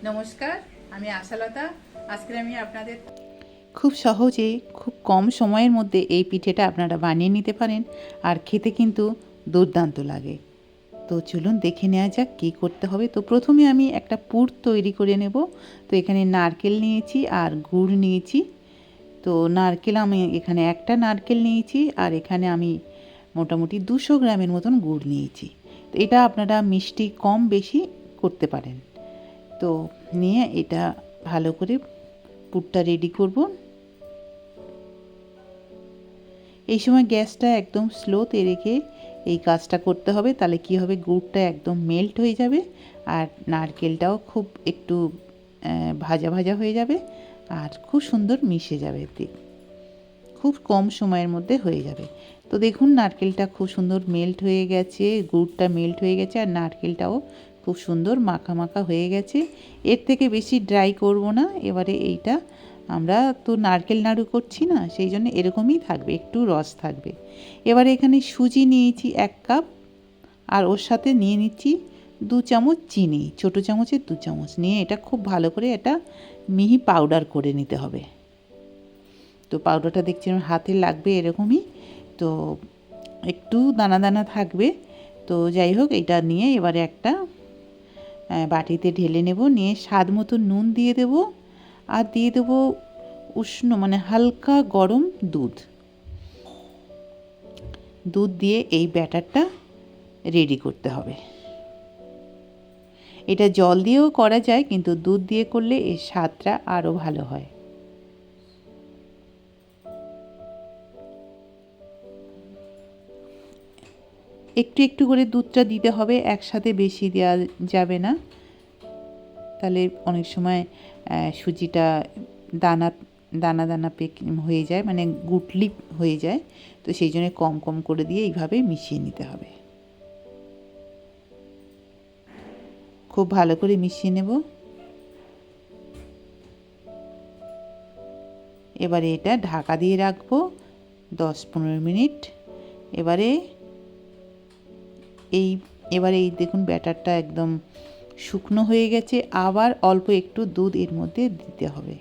নমস্কার, আমি আশালতা। আজকে আমি আপনাদের খুব সহজে খুব কম সময়ের মধ্যে এই পিঠেটা আপনারা বানিয়ে নিতে পারেন আর খেতে কিন্তু দুর্দান্ত লাগে। তো চলুন দেখে নেওয়া যাক কী করতে হবে। তো প্রথমে আমি একটা পুর তৈরি করে নেব। তো এখানে নারকেল নিয়েছি আর গুড় নিয়েছি। তো নারকেল আমি এখানে একটা নারকেল নিয়েছি আর এখানে আমি মোটামুটি 200 গ্রামের মতন গুড় নিয়েছি। তো এটা আপনারা মিষ্টি কম বেশি করতে পারেন। তো নিয়ে এটা ভালো করে পুরটা রেডি করব। এই সময় গ্যাসটা একদম স্লোতে রেখে এই কাজটা করতে হবে, তাহলে কি হবে, গুড়টা একদম মেল্ট হয়ে যাবে আর নারকেলটাও খুব একটু ভাজা ভাজা হয়ে যাবে আর খুব সুন্দর মিশে যাবে, খুব কম সময়ের মধ্যে হয়ে যাবে। তো দেখুন নারকেলটা খুব সুন্দর মেল্ট হয়ে গেছে, গুড়টা মেল্ট হয়ে গেছে আর নারকেলটাও খুব সুন্দর মাখা মাখা হয়ে গেছে। এর থেকে বেশি ড্রাই করব না। এবারে এইটা আমরা তো নারকেল নাড়ু করছি না, সেই জন্য এরকমই থাকবে, একটু রস থাকবে। এবারে এখানে সুজি নিয়েছি 1 কাপ আর ওর সাথে নিয়ে নিচ্ছি 2 চামচ চিনি, ছোটো চামচের 2 চামচ নিয়ে এটা খুব ভালো করে এটা মিহি পাউডার করে নিতে হবে। তো পাউডারটা দেখছি আমার হাতে লাগবে এরকমই, তো একটু দানা দানা থাকবে। তো যাই হোক, এটা নিয়ে এবারে একটা বাটিতে ঢেলে নেব, নিয়ে স্বাদ মতো নুন দিয়ে দেব আর দিয়ে দেব উষ্ণ মানে হালকা গরম দুধ। দুধ দিয়ে এই ব্যাটারটা রেডি করতে হবে। এটা জল দিয়েও করা যায়, কিন্তু দুধ দিয়ে করলে এর স্বাদটা আরও ভালো হয়। একটু একটু করে দুধটা দিতে হবে, একসাথে বেশি দেওয়া যাবে না, তাহলে অনেক সময় সুজিটা দানা দানা দানা হয়ে যায়, মানে গুটলি হয়ে যায়। তো সেই জন্য কম কম করে দিয়ে এইভাবে মিশিয়ে নিতে হবে। খুব ভালো করে মিশিয়ে নেব। এবারে এটা ঢাকা দিয়ে রাখবো 10-15 মিনিট। এবারে এই দেখুন ব্যাটারটা একদম শুকনো হয়ে গেছে, আবার অল্প একটু দুধ এর মধ্যে দিতে হবে।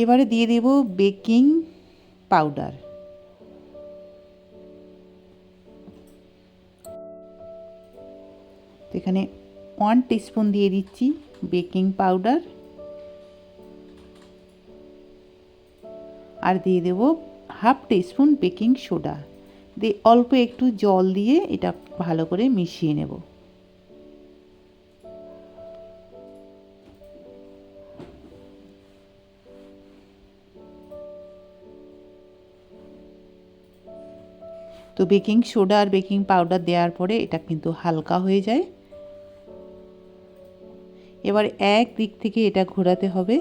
এবারে দিয়ে দেব বেকিং পাউডার। তো এখানে 1 টিস্পুন দিয়ে দিচ্ছি বেকিং পাউডার আর দিয়ে দেব হাফ টিস্পুন বেকিং সোডা দিয়ে অল্প একটু জল দিয়ে এটা ভালো করে মিশিয়ে নেব। তো বেকিং সোডা আর বেকিং পাউডার দেওয়ার পরে এটা কিন্তু হালকা হয়ে যায়। এবার এক দিক থেকে এটা ঘোরাতে হবে।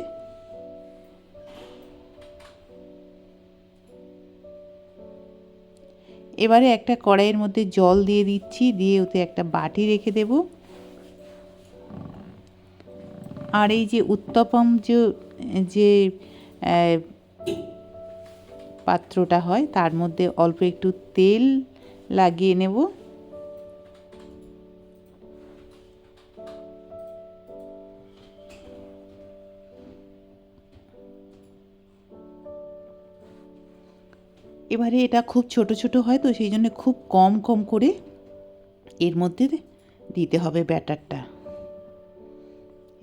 এবারে একটা কড়াইয়ের মধ্যে জল দিয়ে দিচ্ছি, দিয়ে ওতে একটা বাটি রেখে দেব। আর এই যে উত্তপম যে পাত্রটা হয় তার মধ্যে অল্প একটু তেল লাগিয়ে নেব। এবারে এটা খুব ছোট ছোট হয়, তো সেই জন্য খুব কম কম করে এর মধ্যে দিতে হবে ব্যাটারটা।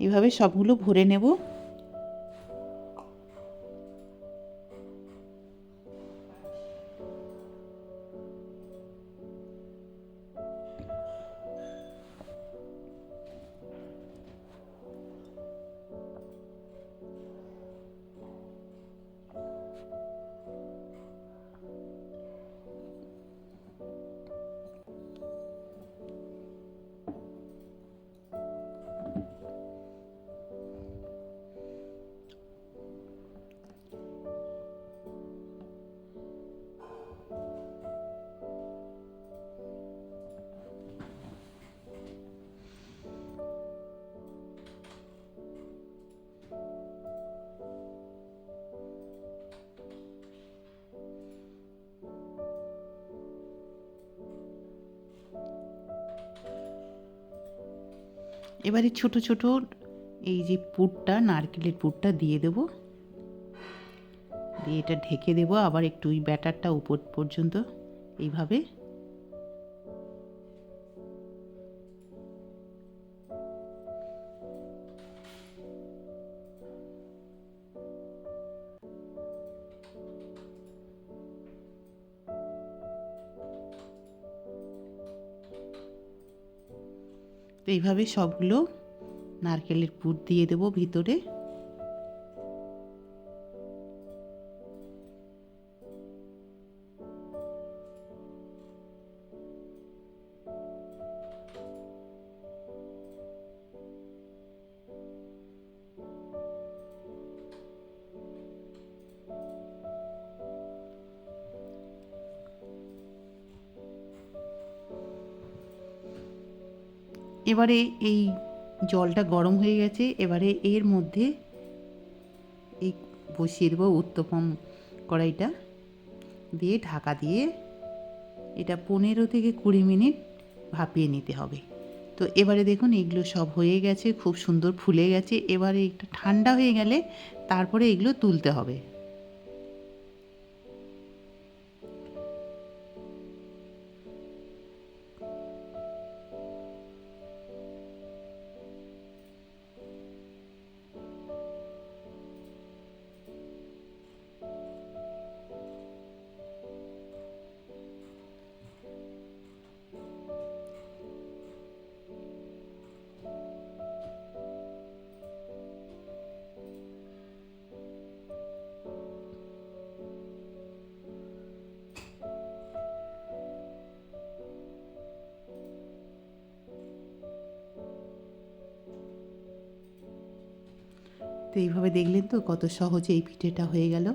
এভাবে সবগুলো ভরে নেব। এবারে ছোট ছোট এই যে পুরটা, নারকেলের পুরটা দিয়ে দেব, দিয়ে এটা ঢেকে দেব আবার একটু ওই ব্যাটারটা উপর পর্যন্ত এইভাবে। তো এইভাবে সবগুলো নারকেলের পুর দিয়ে দেব ভিতরে। এবারে এই জলটা গরম হয়ে গেছে, এবারে এর মধ্যে এই বসিয়ে দেবো উত্তপম কড়াইটা, দিয়ে ঢাকা দিয়ে এটা 15 থেকে 20 মিনিট ভাপিয়ে নিতে হবে। তো এবারে দেখুন এগুলো সব হয়ে গেছে, খুব সুন্দর ফুলে গেছে। এবারে একটু ঠান্ডা হয়ে গেলে তারপরে এগুলো তুলতে হবে। তো এইভাবে দেখলেন তো কত সহজে এই পিঠেটা হয়ে গেল।